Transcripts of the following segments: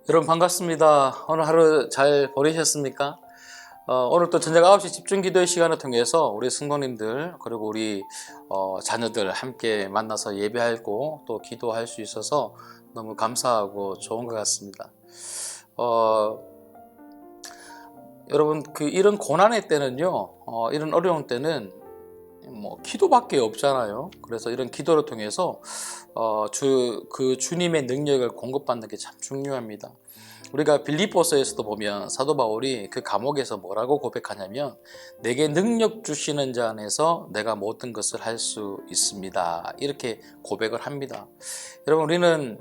여러분 반갑습니다. 오늘 하루 잘 보내셨습니까? 오늘 또 저녁 9시 집중기도의 시간을 통해서 우리 성도님들 그리고 우리 자녀들 함께 만나서 예배하고 또 기도할 수 있어서 너무 감사하고 좋은 것 같습니다. 여러분 이런 고난의 때는요, 이런 어려운 때는 기도밖에 없잖아요. 그래서 이런 기도를 통해서 주님의 능력을 공급받는 게 참 중요합니다. 우리가 빌립보서에서도 보면 사도 바울이 그 감옥에서 뭐라고 고백하냐면, 내게 능력 주시는 자 안에서 내가 모든 것을 할 수 있습니다, 이렇게 고백을 합니다. 여러분, 우리는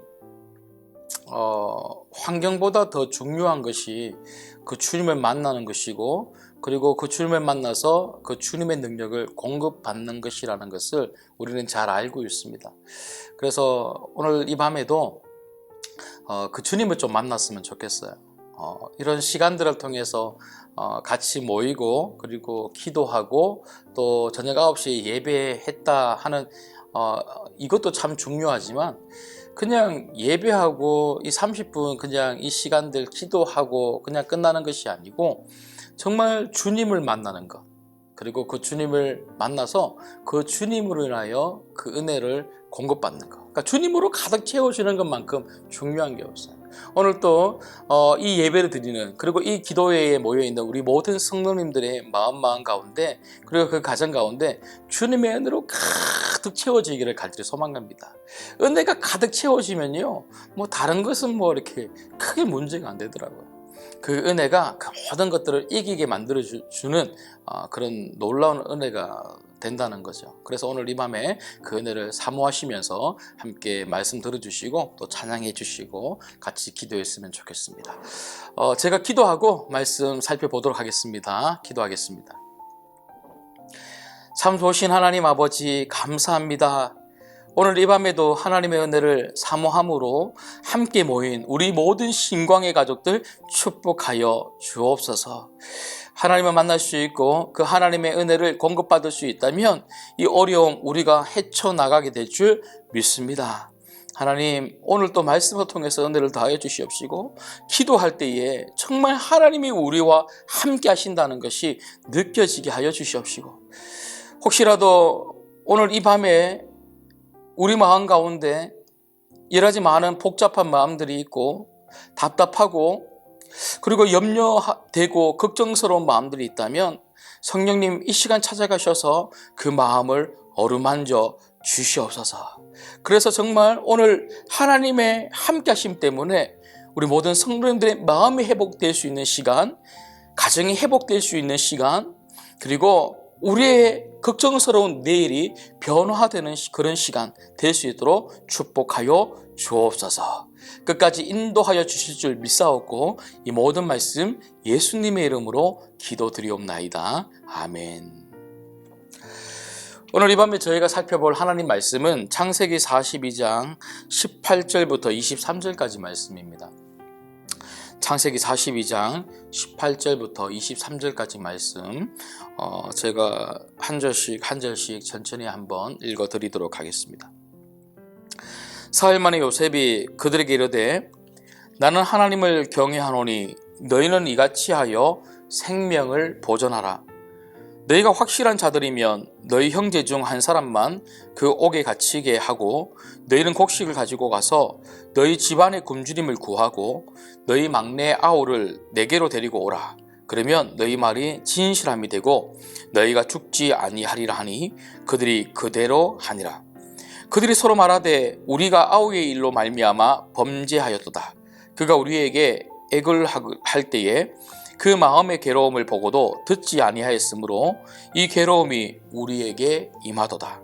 환경보다 더 중요한 것이 그 주님을 만나는 것이고, 그리고 그 주님을 만나서 그 주님의 능력을 공급받는 것이라는 것을 우리는 잘 알고 있습니다. 그래서 오늘 이 밤에도 그 주님을 좀 만났으면 좋겠어요. 이런 시간들을 통해서 같이 모이고 그리고 기도하고 또 저녁 9시에 예배했다 하는 이것도 참 중요하지만, 그냥 예배하고 이 30분 그냥 이 시간들 기도하고 그냥 끝나는 것이 아니고, 정말 주님을 만나는 것, 그리고 그 주님을 만나서 그 주님으로 인하여 그 은혜를 공급받는 것, 그러니까 주님으로 가득 채워주는 것만큼 중요한 게 없어요. 오늘 또 이 예배를 드리는, 그리고 이 기도회에 모여있는 우리 모든 성도님들의 마음 가운데, 그리고 그 가정 가운데 주님의 은혜로 가득 채워지기를 간절히 소망합니다. 은혜가 가득 채워지면요, 다른 것은 이렇게 크게 문제가 안 되더라고요. 그 은혜가 그 모든 것들을 이기게 만들어주는 그런 놀라운 은혜가 된다는 거죠. 그래서 오늘 이 밤에 그 은혜를 사모하시면서 함께 말씀 들어주시고 또 찬양해 주시고 같이 기도했으면 좋겠습니다. 제가 기도하고 말씀 살펴보도록 하겠습니다. 기도하겠습니다. 참 좋으신 하나님 아버지, 감사합니다. 오늘 이 밤에도 하나님의 은혜를 사모함으로 함께 모인 우리 모든 신광의 가족들 축복하여 주옵소서. 하나님을 만날 수 있고 그 하나님의 은혜를 공급받을 수 있다면 이 어려움 우리가 헤쳐나가게 될 줄 믿습니다. 하나님, 오늘 또 말씀을 통해서 은혜를 다해 주시옵시고, 기도할 때에 정말 하나님이 우리와 함께 하신다는 것이 느껴지게 하여 주시옵시고, 혹시라도 오늘 이 밤에 우리 마음 가운데 여러 가지 많은 복잡한 마음들이 있고 답답하고 그리고 염려되고 걱정스러운 마음들이 있다면, 성령님 이 시간 찾아가셔서 그 마음을 어루만져 주시옵소서. 그래서 정말 오늘 하나님의 함께하심 때문에 우리 모든 성도님들의 마음이 회복될 수 있는 시간, 가정이 회복될 수 있는 시간, 그리고 우리의 걱정스러운 내일이 변화되는 그런 시간 될 수 있도록 축복하여 주옵소서. 끝까지 인도하여 주실 줄 믿사옵고 이 모든 말씀 예수님의 이름으로 기도드리옵나이다. 아멘. 오늘 이 밤에 저희가 살펴볼 하나님 말씀은 창세기 42장 18절부터 23절까지 말씀입니다. 창세기 42장 18절부터 23절까지 말씀, 제가 한 절씩 천천히 한번 읽어드리도록 하겠습니다. 사흘 만에 요셉이 그들에게 이르되, 나는 하나님을 경외하노니 너희는 이같이 하여 생명을 보존하라. 너희가 확실한 자들이면 너희 형제 중 한 사람만 그 옥에 갇히게 하고, 너희는 곡식을 가지고 가서 너희 집안의 굶주림을 구하고 너희 막내 아우를 내게로 데리고 오라. 그러면 너희 말이 진실함이 되고 너희가 죽지 아니하리라 하니 그들이 그대로 하니라. 그들이 서로 말하되, 우리가 아우의 일로 말미암아 범죄하였도다. 그가 우리에게 액을 할 때에 그 마음의 괴로움을 보고도 듣지 아니하였으므로 이 괴로움이 우리에게 임하도다.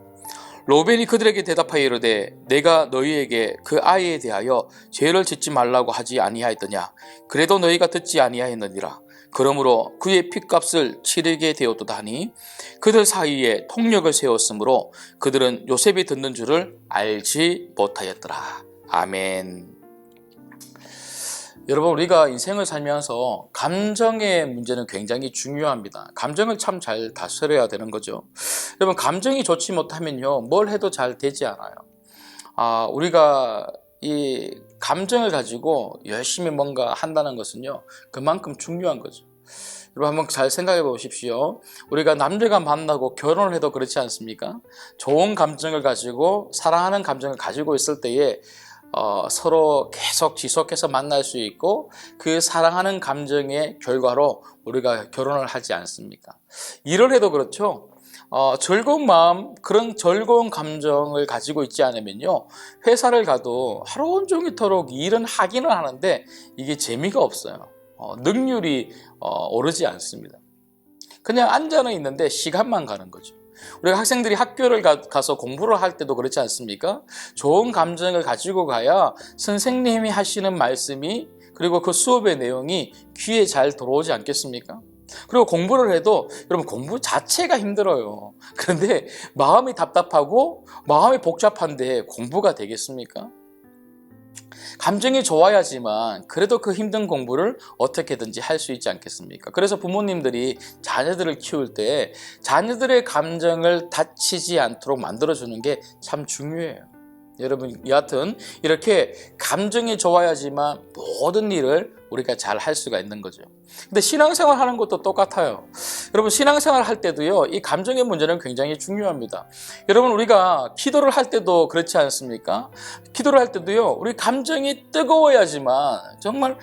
로벤이 그들에게 대답하여 이르되, 내가 너희에게 그 아이에 대하여 죄를 짓지 말라고 하지 아니하였더냐. 그래도 너희가 듣지 아니하였느니라. 그러므로 그의 핏값을 치르게 되었도다 하니 그들 사이에 통력을 세웠으므로 그들은 요셉이 듣는 줄을 알지 못하였더라. 아멘. 여러분, 우리가 인생을 살면서 감정의 문제는 굉장히 중요합니다. 감정을 참 잘 다스려야 되는 거죠. 여러분, 감정이 좋지 못하면요, 뭘 해도 잘 되지 않아요. 우리가 이 감정을 가지고 열심히 뭔가 한다는 것은요, 그만큼 중요한 거죠. 여러분, 한번 잘 생각해 보십시오. 우리가 남들과 만나고 결혼을 해도 그렇지 않습니까? 좋은 감정을 가지고, 사랑하는 감정을 가지고 있을 때에 서로 계속 지속해서 만날 수 있고, 그 사랑하는 감정의 결과로 우리가 결혼을 하지 않습니까? 일을 해도 그렇죠. 즐거운 마음, 그런 즐거운 감정을 가지고 있지 않으면요, 회사를 가도 하루 온종일토록 일은 하기는 하는데 이게 재미가 없어요. 능률이 오르지 않습니다. 그냥 앉아는 있는데 시간만 가는 거죠. 우리가 학생들이 학교를 가서 공부를 할 때도 그렇지 않습니까? 좋은 감정을 가지고 가야 선생님이 하시는 말씀이, 그리고 그 수업의 내용이 귀에 잘 들어오지 않겠습니까? 그리고 공부를 해도 여러분, 공부 자체가 힘들어요. 그런데 마음이 답답하고 마음이 복잡한데 공부가 되겠습니까? 감정이 좋아야지만 그래도 그 힘든 공부를 어떻게든지 할 수 있지 않겠습니까? 그래서 부모님들이 자녀들을 키울 때 자녀들의 감정을 다치지 않도록 만들어주는 게 참 중요해요. 여러분, 여하튼 이렇게 감정이 좋아야지만 모든 일을 우리가 잘 할 수가 있는 거죠. 근데 신앙생활 하는 것도 똑같아요. 여러분, 신앙생활 할 때도요, 이 감정의 문제는 굉장히 중요합니다. 여러분, 우리가 기도를 할 때도 그렇지 않습니까? 기도를 할 때도요, 우리 감정이 뜨거워야지만 정말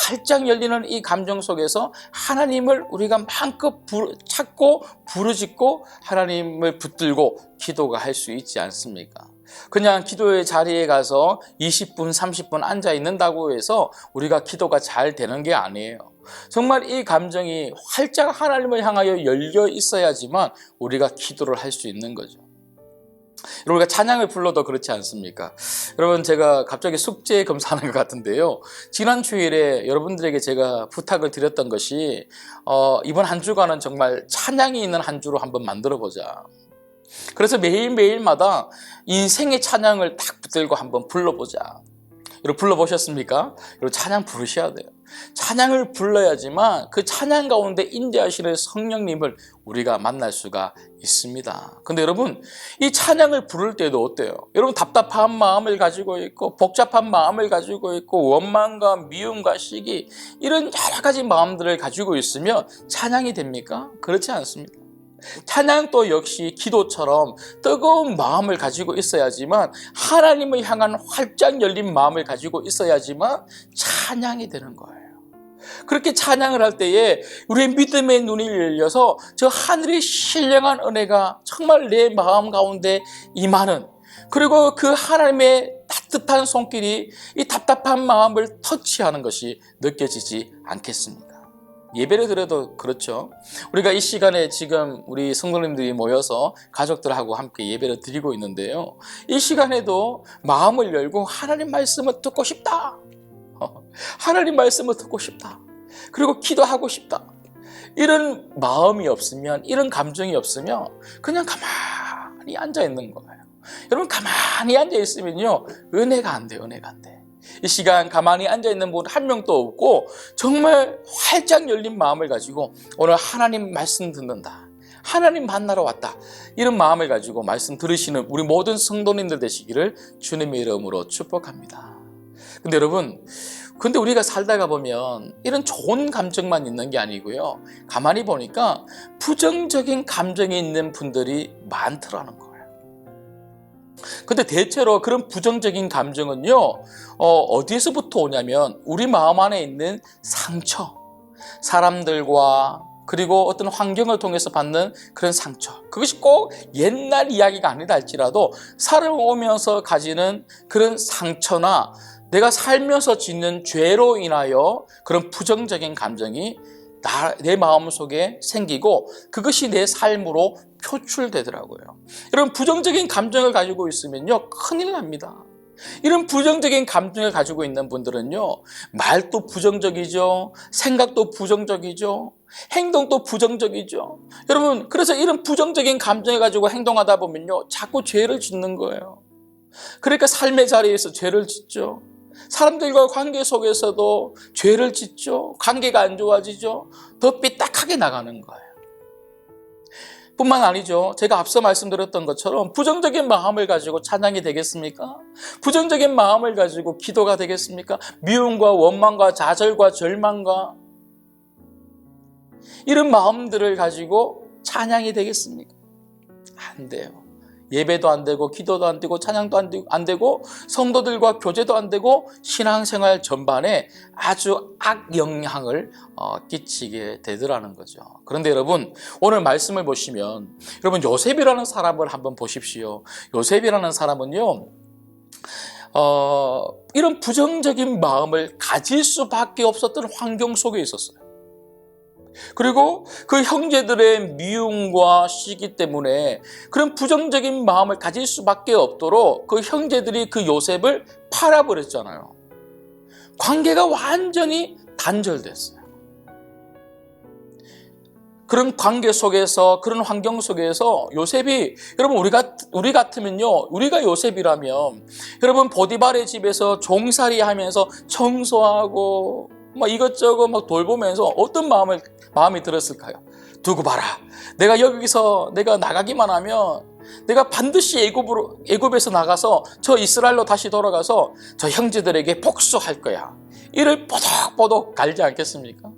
활짝 열리는 이 감정 속에서 하나님을 우리가 마음껏 찾고 부르짖고 하나님을 붙들고 기도가 할 수 있지 않습니까? 그냥 기도의 자리에 가서 20분, 30분 앉아 있는다고 해서 우리가 기도가 잘 되는 게 아니에요. 정말 이 감정이 활짝 하나님을 향하여 열려 있어야지만 우리가 기도를 할 수 있는 거죠. 여러분, 우리가 찬양을 불러도 그렇지 않습니까? 여러분, 제가 갑자기 숙제 검사하는 것 같은데요, 지난 주일에 여러분들에게 제가 부탁을 드렸던 것이 이번 한 주간은 정말 찬양이 있는 한 주로 한번 만들어보자. 그래서 매일매일마다 인생의 찬양을 딱 붙들고 한번 불러보자. 여러분, 불러보셨습니까? 여러분, 찬양 부르셔야 돼요. 찬양을 불러야지만 그 찬양 가운데 임재하시는 성령님을 우리가 만날 수가 있습니다. 근데 여러분, 이 찬양을 부를 때도 어때요? 여러분, 답답한 마음을 가지고 있고 복잡한 마음을 가지고 있고 원망과 미움과 시기, 이런 여러 가지 마음들을 가지고 있으면 찬양이 됩니까? 그렇지 않습니다. 찬양도 역시 기도처럼 뜨거운 마음을 가지고 있어야지만, 하나님을 향한 활짝 열린 마음을 가지고 있어야지만 찬양이 되는 거예요. 그렇게 찬양을 할 때에 우리의 믿음의 눈이 열려서 저 하늘의 신령한 은혜가 정말 내 마음 가운데 임하는, 그리고 그 하나님의 따뜻한 손길이 이 답답한 마음을 터치하는 것이 느껴지지 않겠습니까? 예배를 드려도 그렇죠. 우리가 이 시간에 지금 우리 성도님들이 모여서 가족들하고 함께 예배를 드리고 있는데요, 이 시간에도 마음을 열고 하나님 말씀을 듣고 싶다, 하나님 말씀을 듣고 싶다, 그리고 기도하고 싶다, 이런 마음이 없으면, 이런 감정이 없으면 그냥 가만히 앉아 있는 거예요. 여러분, 가만히 앉아 있으면요, 은혜가 안 돼요. 은혜가 안 돼. 이 시간 가만히 앉아있는 분 한 명도 없고 정말 활짝 열린 마음을 가지고 오늘 하나님 말씀 듣는다, 하나님 만나러 왔다, 이런 마음을 가지고 말씀 들으시는 우리 모든 성도님들 되시기를 주님의 이름으로 축복합니다. 근데 여러분, 우리가 살다가 보면 이런 좋은 감정만 있는 게 아니고요, 가만히 보니까 부정적인 감정이 있는 분들이 많더라는 거예요. 근데 대체로 그런 부정적인 감정은요, 어디에서부터 오냐면 우리 마음 안에 있는 상처, 사람들과 그리고 어떤 환경을 통해서 받는 그런 상처, 그것이 꼭 옛날 이야기가 아니다 할지라도 살아오면서 가지는 그런 상처나 내가 살면서 짓는 죄로 인하여 그런 부정적인 감정이 내 마음속에 생기고 그것이 내 삶으로 표출되더라고요. 이런 부정적인 감정을 가지고 있으면요, 큰일 납니다. 이런 부정적인 감정을 가지고 있는 분들은요, 말도 부정적이죠, 생각도 부정적이죠, 행동도 부정적이죠. 여러분, 그래서 이런 부정적인 감정을 가지고 행동하다 보면요, 자꾸 죄를 짓는 거예요. 그러니까 삶의 자리에서 죄를 짓죠. 사람들과 관계 속에서도 죄를 짓죠. 관계가 안 좋아지죠. 더 삐딱하게 나가는 거예요. 뿐만 아니죠. 제가 앞서 말씀드렸던 것처럼 부정적인 마음을 가지고 찬양이 되겠습니까? 부정적인 마음을 가지고 기도가 되겠습니까? 미움과 원망과 좌절과 절망과 이런 마음들을 가지고 찬양이 되겠습니까? 안 돼요. 예배도 안 되고 기도도 안 되고 찬양도 안 되고 성도들과 교제도 안 되고 신앙생활 전반에 아주 악영향을 끼치게 되더라는 거죠. 그런데 여러분, 오늘 말씀을 보시면 여러분 요셉이라는 사람을 한번 보십시오. 요셉이라는 사람은요, 이런 부정적인 마음을 가질 수밖에 없었던 환경 속에 있었어요. 그리고 그 형제들의 미움과 시기 때문에 그런 부정적인 마음을 가질 수밖에 없도록 그 형제들이 그 요셉을 팔아버렸잖아요. 관계가 완전히 단절됐어요. 그런 관계 속에서, 그런 환경 속에서 요셉이, 여러분 우리 같으면요, 우리가 요셉이라면 여러분 보디발의 집에서 종살이 하면서 청소하고 막 이것저것 막 돌보면서 어떤 마음이 들었을까요? 두고 봐라. 내가 여기서 내가 나가기만 하면 내가 반드시 애굽에서 나가서 저 이스라엘로 다시 돌아가서 저 형제들에게 복수할 거야. 이를 뽀독뽀독 갈지 않겠습니까?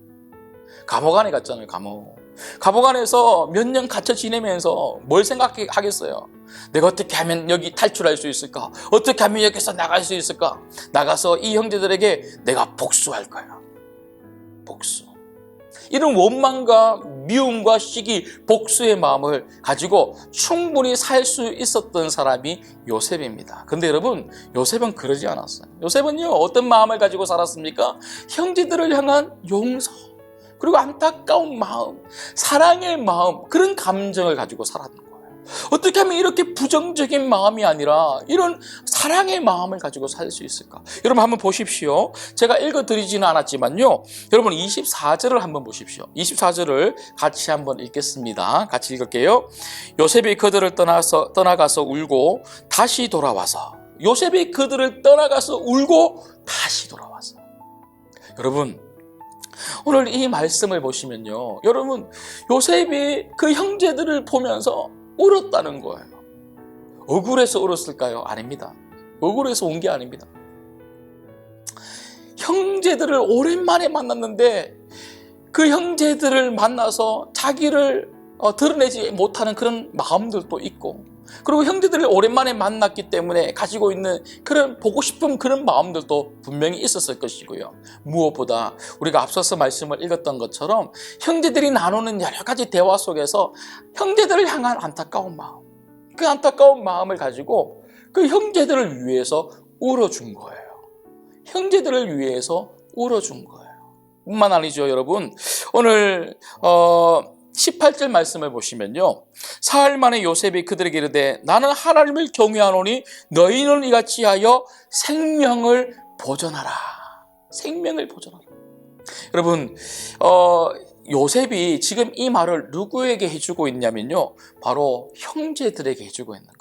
감옥 안에 갔잖아요. 감옥 안에서 몇 년 갇혀 지내면서 뭘 생각하겠어요? 내가 어떻게 하면 여기 탈출할 수 있을까? 어떻게 하면 여기서 나갈 수 있을까? 나가서 이 형제들에게 내가 복수할 거야. 복수. 이런 원망과 미움과 시기, 복수의 마음을 가지고 충분히 살 수 있었던 사람이 요셉입니다. 근데 여러분, 요셉은 그러지 않았어요. 요셉은요, 어떤 마음을 가지고 살았습니까? 형제들을 향한 용서, 그리고 안타까운 마음, 사랑의 마음, 그런 감정을 가지고 살았던 거예요. 어떻게 하면 이렇게 부정적인 마음이 아니라 이런 사랑의 마음을 가지고 살 수 있을까? 여러분 한번 보십시오. 제가 읽어드리지는 않았지만요, 여러분 24절을 한번 보십시오. 24절을 같이 한번 읽겠습니다. 같이 읽을게요. 요셉이 그들을 떠나가서 울고 다시 돌아와서, 요셉이 그들을 떠나가서 울고 다시 돌아와서. 여러분, 오늘 이 말씀을 보시면요, 여러분 요셉이 그 형제들을 보면서 울었다는 거예요. 억울해서 울었을까요? 아닙니다. 억울해서 온 게 아닙니다. 형제들을 오랜만에 만났는데 그 형제들을 만나서 자기를 드러내지 못하는 그런 마음들도 있고, 그리고 형제들을 오랜만에 만났기 때문에 가지고 있는 그런 보고 싶은 그런 마음들도 분명히 있었을 것이고요. 무엇보다 우리가 앞서서 말씀을 읽었던 것처럼 형제들이 나누는 여러 가지 대화 속에서 형제들을 향한 안타까운 마음, 그 안타까운 마음을 가지고 그 형제들을 위해서 울어준 거예요. 형제들을 위해서 울어준 거예요. 뿐만 아니죠, 여러분. 오늘 18절 말씀을 보시면요, 사흘 만에 요셉이 그들에게 이르되 나는 하나님을 경외하노니 너희는 이같이 하여 생명을 보존하라. 생명을 보존하라. 여러분, 요셉이 지금 이 말을 누구에게 해주고 있냐면요, 바로 형제들에게 해주고 있는 거예요.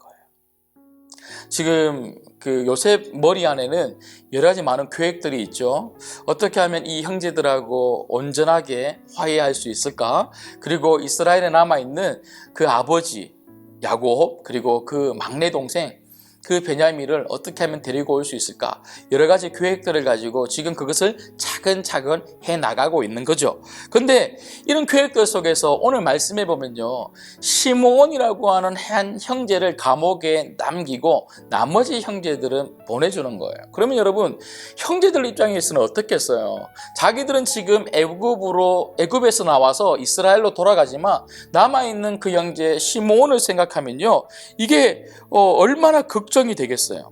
지금 그 요셉 머리 안에는 여러 가지 많은 계획들이 있죠. 어떻게 하면 이 형제들하고 온전하게 화해할 수 있을까? 그리고 이스라엘에 남아있는 그 아버지 야곱, 그리고 그 막내 동생 그 베냐민을 어떻게 하면 데리고 올 수 있을까? 여러 가지 계획들을 가지고 지금 그것을 차근차근 해나가고 있는 거죠. 근데 이런 계획들 속에서 오늘 말씀해 보면요, 시므온이라고 하는 한 형제를 감옥에 남기고 나머지 형제들은 보내주는 거예요. 그러면 여러분, 형제들 입장에서는 어떻겠어요? 자기들은 지금 애굽에서 나와서 이스라엘로 돌아가지만 남아있는 그 형제 시므온을 생각하면요, 이게 얼마나 걱정이 되겠어요.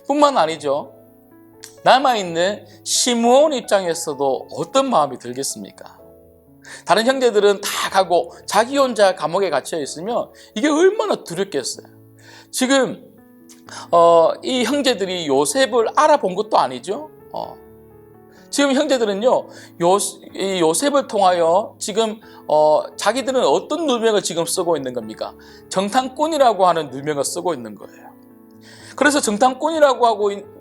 뿐만 아니죠, 남아있는 시므온 입장에서도 어떤 마음이 들겠습니까? 다른 형제들은 다 가고 자기 혼자 감옥에 갇혀 있으면 이게 얼마나 두렵겠어요. 지금 이 형제들이 요셉을 알아본 것도 아니죠. 지금 형제들은요, 요셉을 통하여 지금 자기들은 어떤 누명을 지금 쓰고 있는 겁니까? 정탐꾼이라고 하는 누명을 쓰고 있는 거예요. 그래서 정탐꾼이라고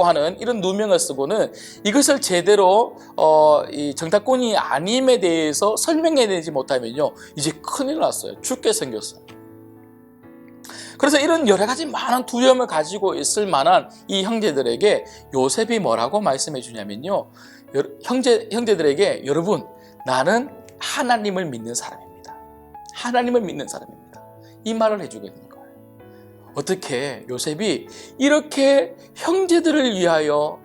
하는 이런 누명을 쓰고는 이것을 제대로 이 정탐꾼이 아님에 대해서 설명해내지 못하면요, 이제 큰일 났어요. 죽게 생겼어요. 그래서 이런 여러 가지 많은 두려움을 가지고 있을 만한 이 형제들에게 요셉이 뭐라고 말씀해 주냐면요, 형제들에게 여러분, 나는 하나님을 믿는 사람입니다. 하나님을 믿는 사람입니다. 이 말을 해주고 있는 거예요. 어떻게 요셉이 이렇게 형제들을 위하여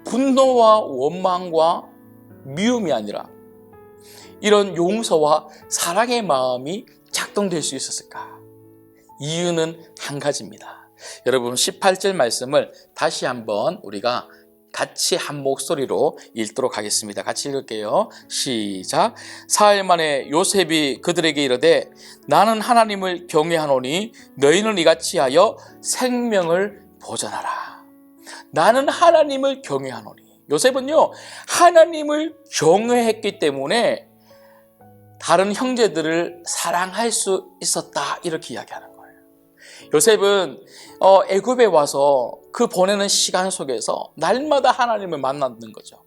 분노와 원망과 미움이 아니라 이런 용서와 사랑의 마음이 작동될 수 있었을까? 이유는 한 가지입니다. 여러분, 18절 말씀을 다시 한번 우리가 같이 한 목소리로 읽도록 하겠습니다. 같이 읽을게요. 시작. 사흘 만에 요셉이 그들에게 이르되 나는 하나님을 경외하노니 너희는 이같이 하여 생명을 보존하라. 나는 하나님을 경외하노니. 요셉은요, 하나님을 경외했기 때문에 다른 형제들을 사랑할 수 있었다, 이렇게 이야기하는 거예요. 요셉은 애굽에 와서 그 보내는 시간 속에서 날마다 하나님을 만나는 거죠.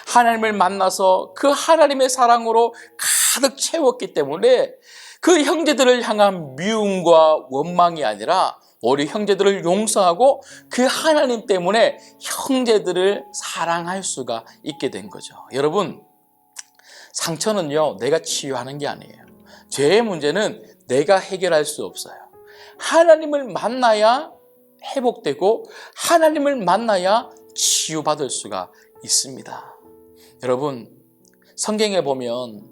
하나님을 만나서 그 하나님의 사랑으로 가득 채웠기 때문에 그 형제들을 향한 미움과 원망이 아니라 우리 형제들을 용서하고 그 하나님 때문에 형제들을 사랑할 수가 있게 된 거죠. 여러분, 상처는요, 내가 치유하는 게 아니에요. 죄의 문제는 내가 해결할 수 없어요. 하나님을 만나야 회복되고 하나님을 만나야 치유받을 수가 있습니다. 여러분, 성경에 보면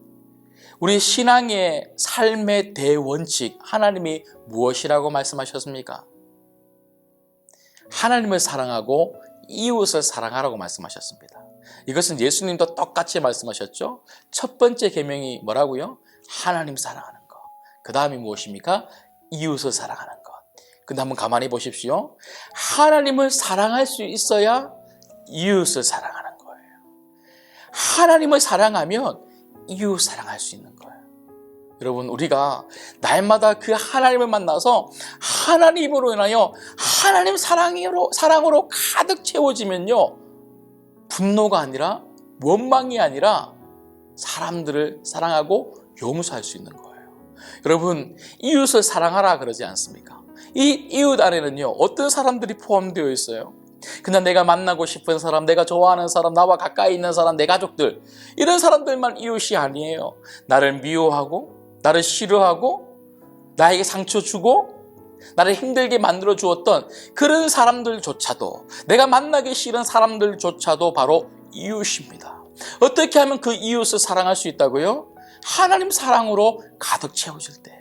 우리 신앙의 삶의 대원칙, 하나님이 무엇이라고 말씀하셨습니까? 하나님을 사랑하고 이웃을 사랑하라고 말씀하셨습니다. 이것은 예수님도 똑같이 말씀하셨죠. 첫 번째 계명이 뭐라고요? 하나님 사랑하는 것. 그 다음이 무엇입니까? 이웃을 사랑하는 것. 근데 한번 가만히 보십시오. 하나님을 사랑할 수 있어야 이웃을 사랑하는 거예요. 하나님을 사랑하면 이웃 사랑할 수 있는 거예요. 여러분, 우리가 날마다 그 하나님을 만나서 하나님으로 인하여 하나님 사랑으로 가득 채워지면요, 분노가 아니라 원망이 아니라 사람들을 사랑하고 용서할 수 있는 거예요. 여러분, 이웃을 사랑하라 그러지 않습니까? 이 이웃 안에는요, 어떤 사람들이 포함되어 있어요? 그냥 내가 만나고 싶은 사람, 내가 좋아하는 사람, 나와 가까이 있는 사람, 내 가족들, 이런 사람들만 이웃이 아니에요. 나를 미워하고 나를 싫어하고 나에게 상처 주고 나를 힘들게 만들어 주었던 그런 사람들조차도, 내가 만나기 싫은 사람들조차도 바로 이웃입니다. 어떻게 하면 그 이웃을 사랑할 수 있다고요? 하나님 사랑으로 가득 채워질 때,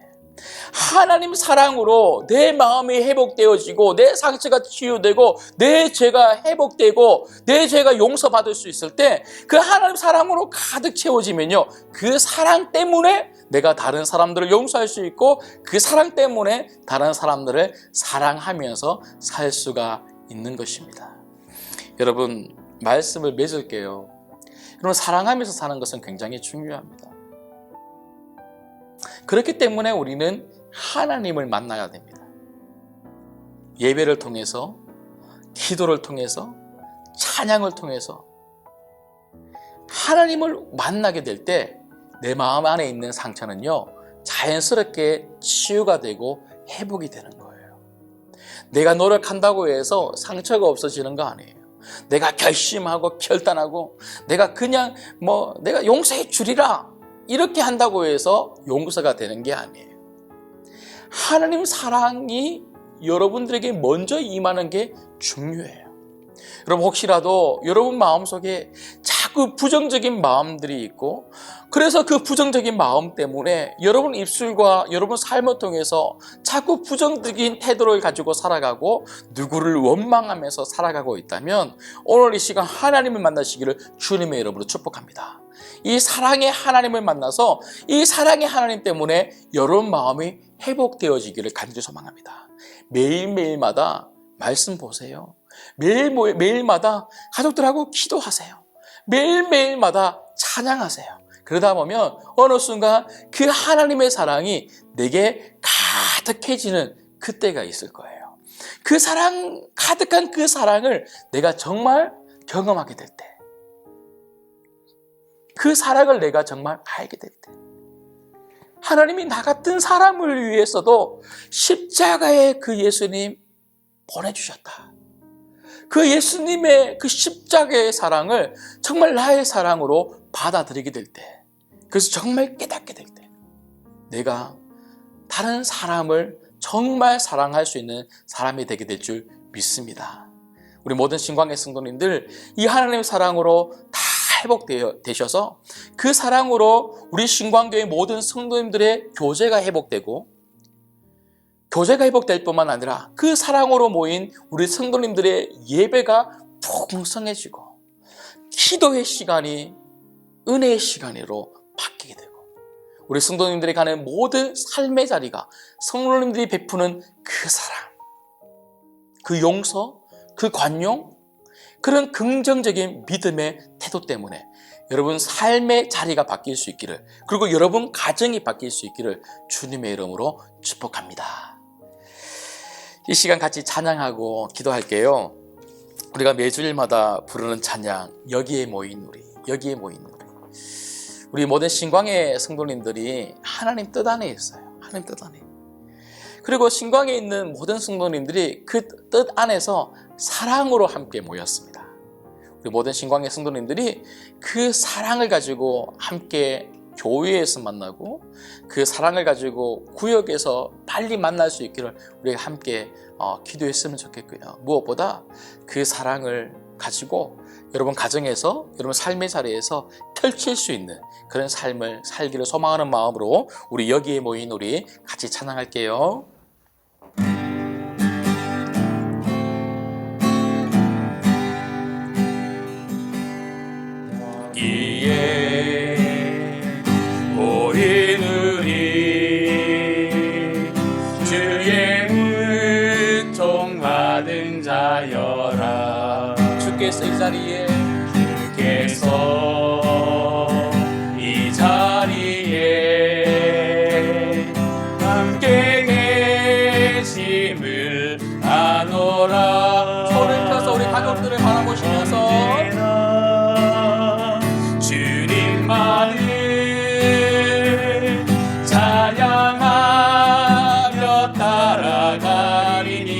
하나님 사랑으로 내 마음이 회복되어지고 내 상처가 치유되고 내 죄가 회복되고 내 죄가 용서받을 수 있을 때, 그 하나님 사랑으로 가득 채워지면요, 그 사랑 때문에 내가 다른 사람들을 용서할 수 있고 그 사랑 때문에 다른 사람들을 사랑하면서 살 수가 있는 것입니다. 여러분, 말씀을 맺을게요. 여러분, 사랑하면서 사는 것은 굉장히 중요합니다. 그렇기 때문에 우리는 하나님을 만나야 됩니다. 예배를 통해서, 기도를 통해서, 찬양을 통해서 하나님을 만나게 될 때 내 마음 안에 있는 상처는요, 자연스럽게 치유가 되고 회복이 되는 거예요. 내가 노력한다고 해서 상처가 없어지는 거 아니에요. 내가 결심하고 결단하고 내가 그냥 내가 용서해 주리라 이렇게 한다고 해서 용서가 되는 게 아니에요. 하나님 사랑이 여러분들에게 먼저 임하는 게 중요해요. 여러분, 혹시라도 여러분 마음속에 자꾸 부정적인 마음들이 있고, 그래서 그 부정적인 마음 때문에 여러분 입술과 여러분 삶을 통해서 자꾸 부정적인 태도를 가지고 살아가고 누구를 원망하면서 살아가고 있다면, 오늘 이 시간 하나님을 만나시기를 주님의 이름으로 축복합니다. 이 사랑의 하나님을 만나서 이 사랑의 하나님 때문에 여러분 마음이 회복되어지기를 간절히 소망합니다. 매일매일마다 말씀 보세요. 매일마다 가족들하고 기도하세요. 매일매일마다 찬양하세요. 그러다 보면 어느 순간 그 하나님의 사랑이 내게 가득해지는 그때가 있을 거예요. 그 사랑, 가득한 그 사랑을 내가 정말 경험하게 될 때, 그 사랑을 내가 정말 알게 될 때, 하나님이 나 같은 사람을 위해서도 십자가에 그 예수님 보내주셨다. 그 예수님의 그 십자가의 사랑을 정말 나의 사랑으로 받아들이게 될 때, 그래서 정말 깨닫게 될 때, 내가 다른 사람을 정말 사랑할 수 있는 사람이 되게 될 줄 믿습니다. 우리 모든 신광의 성도님들, 이 하나님의 사랑으로 다 회복되셔서 그 사랑으로 우리 신광교회 모든 성도님들의 교제가 회복되고, 교제가 회복될 뿐만 아니라 그 사랑으로 모인 우리 성도님들의 예배가 풍성해지고, 기도의 시간이 은혜의 시간으로 바뀌게 되고, 우리 성도님들이 가는 모든 삶의 자리가 성도님들이 베푸는 그 사랑, 그 용서, 그 관용, 그런 긍정적인 믿음의 태도 때문에 여러분 삶의 자리가 바뀔 수 있기를, 그리고 여러분 가정이 바뀔 수 있기를 주님의 이름으로 축복합니다. 이 시간 같이 찬양하고 기도할게요. 우리가 매주일마다 부르는 찬양, 여기에 모인 우리, 여기에 모인 우리 모든 신광의 성도님들이 하나님 뜻 안에 있어요. 하나님 뜻 안에. 그리고 신광에 있는 모든 성도님들이 그 뜻 안에서 사랑으로 함께 모였습니다. 우리 모든 신광의 성도님들이 그 사랑을 가지고 함께 교회에서 만나고, 그 사랑을 가지고 구역에서 빨리 만날 수 있기를 우리가 함께 기도했으면 좋겠고요. 무엇보다 그 사랑을 가지고 여러분 가정에서, 여러분 삶의 자리에서 펼칠 수 있는 그런 삶을 살기를 소망하는 마음으로 우리 여기에 모인 우리 같이 찬양할게요. 여기에 모인 우리 주의 은총 받은 자여라. 주께서 이 자리에, 주께서 이 자리에 함께 계심을 아노라. 손을 펴서 우리 가족들을 바라보시면서 주님만을 찬양하며 따라가리니,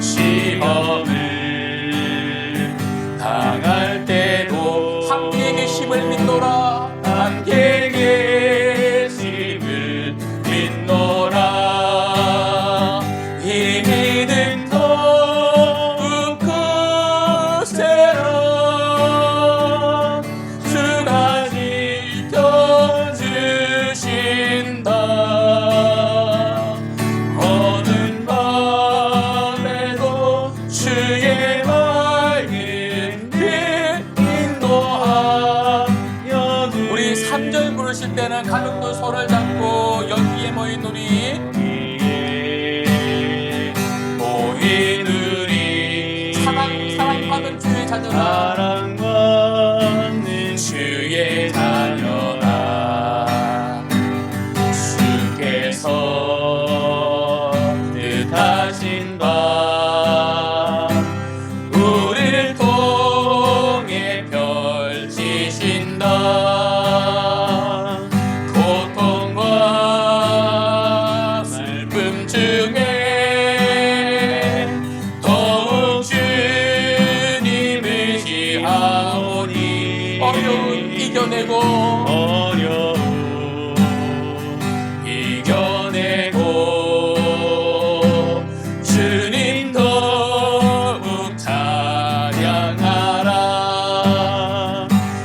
시험을 당할 때도 함께 계심을 믿노라. 함께 계심을 믿노라. 이 믿음 더욱 크세라. 주가 지켜주신다. 어느 밤에도 주의 맑은 빛 인도하여. 우리 3절 부르실 때는 가족들 손을 잡고 여기에 모인 우리, 모인 우리 사랑받은 주의 자녀라. 사랑받는 주의 자녀라. 주께서 뜻하신 바 우리를 통해 펼치신다. 고통과 슬픔 중에 더욱 주님을 시하오니, 어려움 이겨내고 주님 더욱 찬양하라.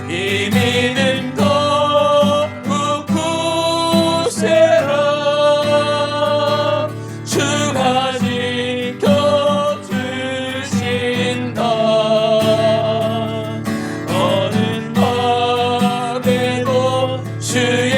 이 믿음 더욱 굳세라. 주가 지켜주신다. 어느 밤에도 주의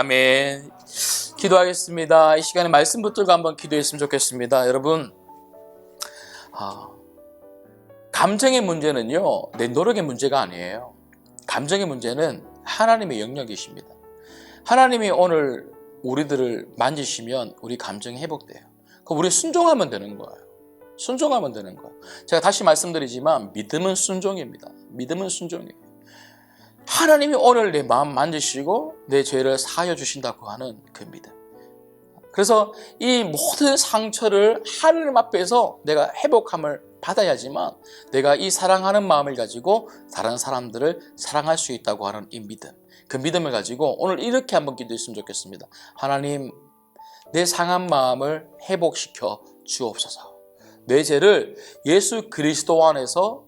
아멘. 기도하겠습니다. 이 시간에 말씀 붙들고 한번 기도했으면 좋겠습니다. 여러분, 감정의 문제는요, 내 노력의 문제가 아니에요. 감정의 문제는 하나님의 영역이십니다. 하나님이 오늘 우리들을 만지시면 우리 감정이 회복돼요. 그럼 우리 순종하면 되는 거예요. 순종하면 되는 거예요. 제가 다시 말씀드리지만 믿음은 순종입니다. 믿음은 순종이에요. 하나님이 오늘 내 마음 만지시고 내 죄를 사하여 주신다고 하는 그 믿음. 그래서 이 모든 상처를 하나님 앞에서 내가 회복함을 받아야지만 내가 이 사랑하는 마음을 가지고 다른 사람들을 사랑할 수 있다고 하는 이 믿음. 그 믿음을 가지고 오늘 이렇게 한번 기도했으면 좋겠습니다. 하나님, 내 상한 마음을 회복시켜 주옵소서. 내 죄를 예수 그리스도 안에서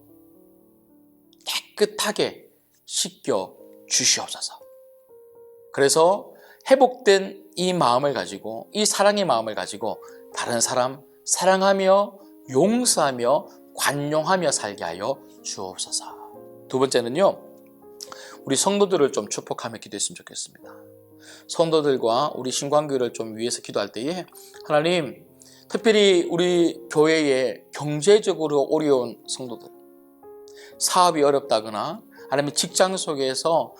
깨끗하게 씻겨 주시옵소서. 그래서 회복된 이 마음을 가지고, 이 사랑의 마음을 가지고 다른 사람 사랑하며 용서하며 관용하며 살게 하여 주옵소서. 두 번째는요, 우리 성도들을 좀 축복하며 기도했으면 좋겠습니다. 성도들과 우리 신광교회를 좀 위해서 기도할 때에 하나님, 특별히 우리 교회에 경제적으로 어려운 성도들, 사업이 어렵다거나 아니면 직장 속에서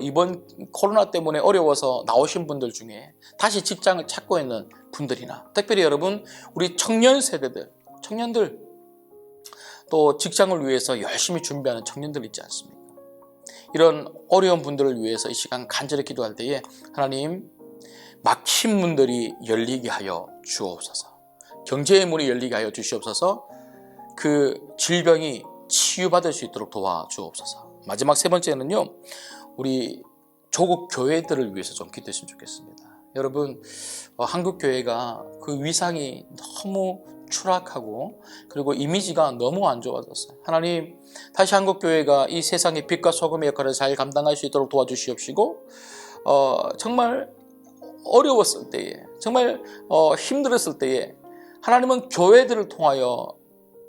이번 코로나 때문에 어려워서 나오신 분들 중에 다시 직장을 찾고 있는 분들이나, 특별히 여러분, 우리 청년 세대들, 청년들, 또 직장을 위해서 열심히 준비하는 청년들 있지 않습니까? 이런 어려운 분들을 위해서 이 시간 간절히 기도할 때에 하나님, 막힌 문들이 열리게 하여 주옵소서. 경제의 문이 열리게 하여 주시옵소서. 그 질병이 치유받을 수 있도록 도와주옵소서. 마지막 세 번째는요, 우리 조국 교회들을 위해서 좀 기도했으면 좋겠습니다. 여러분, 한국 교회가 그 위상이 너무 추락하고 그리고 이미지가 너무 안 좋아졌어요. 하나님, 다시 한국 교회가 이 세상의 빛과 소금의 역할을 잘 감당할 수 있도록 도와주시옵시고, 정말 어려웠을 때에, 정말 힘들었을 때에 하나님은 교회들을 통하여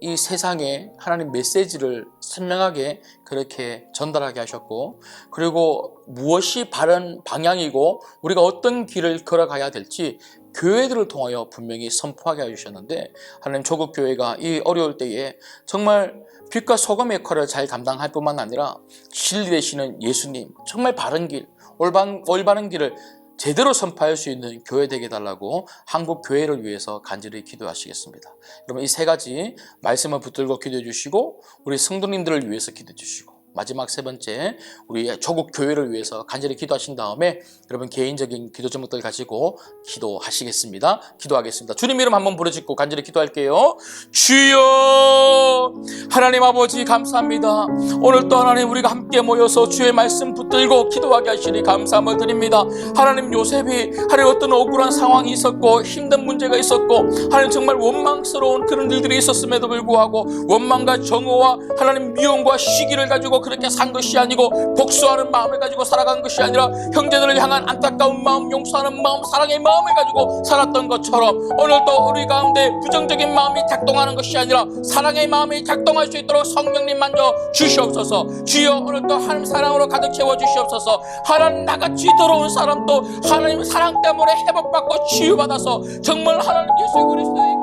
이 세상에 하나님 메시지를 선명하게 그렇게 전달하게 하셨고, 그리고 무엇이 바른 방향이고 우리가 어떤 길을 걸어가야 될지 교회들을 통하여 분명히 선포하게 해주셨는데, 하나님, 조국 교회가 이 어려울 때에 정말 빛과 소금의 역할을 잘 감당할 뿐만 아니라 진리 되시는 예수님, 정말 바른 길, 올바른 길을 제대로 선포할 수 있는 교회 되게 해달라고 한국 교회를 위해서 간절히 기도하시겠습니다. 여러분, 이 세 가지 말씀을 붙들고 기도해 주시고, 우리 성도님들을 위해서 기도해 주시고, 마지막 세 번째, 우리 조국 교회를 위해서 간절히 기도하신 다음에 여러분 개인적인 기도 제목들 가지고 기도하시겠습니다. 기도하겠습니다. 주님 이름 한번 부르짖고 간절히 기도할게요. 주여, 하나님 아버지 감사합니다. 오늘 또 하나님, 우리가 함께 모여서 주의 말씀 붙들고 기도하게 하시니 감사함을 드립니다. 하나님, 요셉이 하나님 어떤 억울한 상황이 있었고 힘든 문제가 있었고 하나님 정말 원망스러운 그런 일들이 있었음에도 불구하고 원망과 정오와 하나님 미움과 시기를 가지고 그렇게 산 것이 아니고 복수하는 마음을 가지고 살아간 것이 아니라 형제들을 향한 안타까운 마음, 용서하는 마음, 사랑의 마음을 가지고 살았던 것처럼 오늘도 우리 가운데 부정적인 마음이 작동하는 것이 아니라 사랑의 마음이 작동할 수 있도록 성령님 만져 주시옵소서. 주여, 오늘도 하나님 사랑으로 가득 채워 주시옵소서. 하나님, 나같이 더러운 사람도 하나님 사랑 때문에 회복받고 치유받아서 정말 하나님 예수 그리스도의